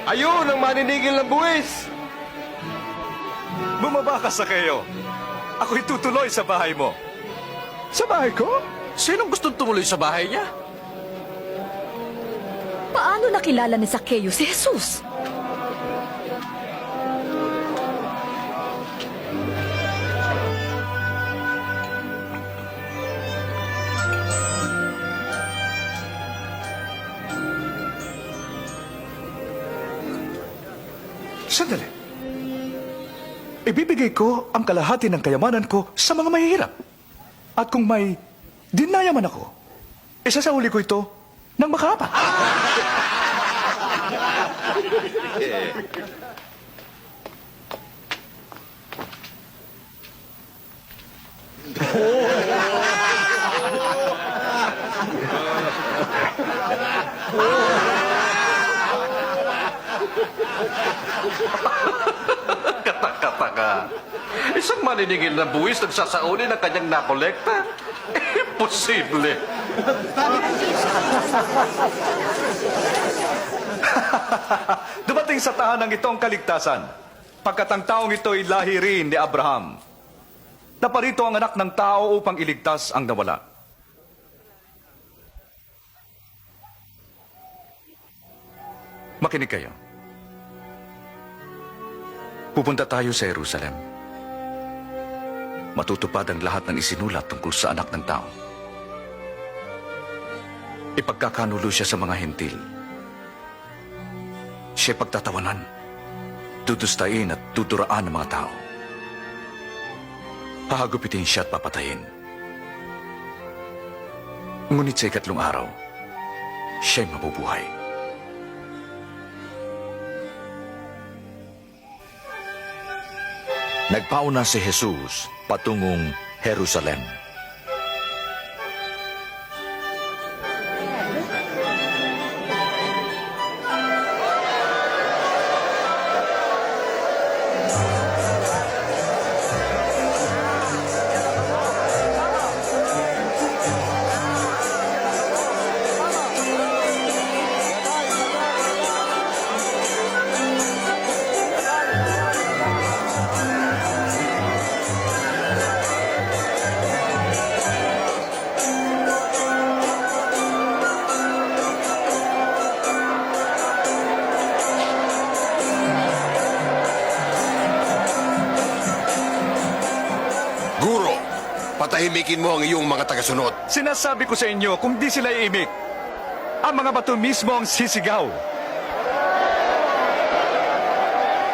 Ayun, ang maninigil ng buwis! Bumaba ka sa kayo. Ako'y tutuloy sa bahay mo. Sa bahay ko? Sinong gustong tumuloy sa bahay niya? Paano nakilala ni Zacchaeus si Jesus? Sandali. Ibibigay ko ang kalahati ng kayamanan ko sa mga mahihirap. At kung may dinayaman ako, isasauli ko ito ng makaapat. Katak-kataka. Isang maniningil na buwis nagsasauli ng kanyang nakolekta? Imposible. Dumating sa tahanang ito ang kaligtasan. Pagkat ang taong ito ay lahi rin ni Abraham. Naparito ang anak ng tao upang iligtas ang nawala. Makinig kayo. Pupunta tayo sa Jerusalem. Matutupad ang lahat ng isinulat tungkol sa anak ng tao. Ipagkakanulo siya sa mga hentil. Siya pagtatawanan, dudustayin at tuturaan ng mga tao. Hahagupitin siya at papatayin. Ngunit sa ikatlong araw, siya'y mabubuhay. Nagpauna si Jesus patungong Jerusalem. Guro, patahimikin mo ang iyong mga tagasunod. Sinasabi ko sa inyo, kung di sila iimik, ang mga bato mismo ang sisigaw.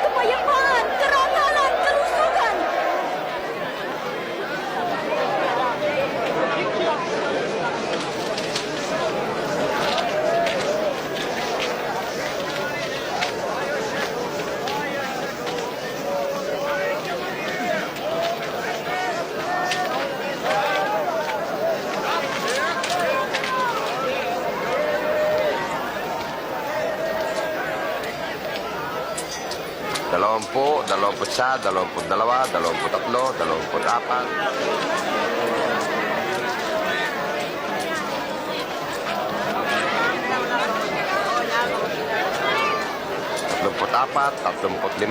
Kapayapaan! Karangalan! Kalusugan! Dalawampu, 21, 22, 23, 24. Apat, 35, 36.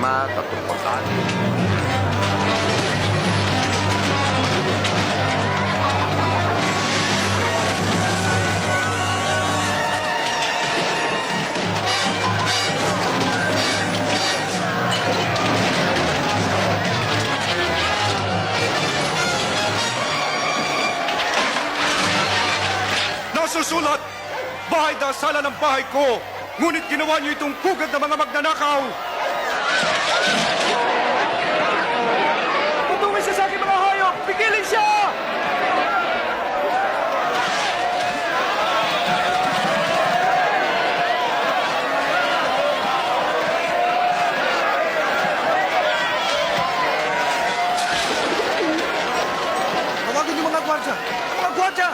Nasusulat, bahay na sala ng bahay ko, ngunit ginawa niyo itong pugad ng mga magnanakaw. Tutungin siya sa aking mga hayop! Pigilin siya! Tawagin niyo mga gwardya! Mga gwardya!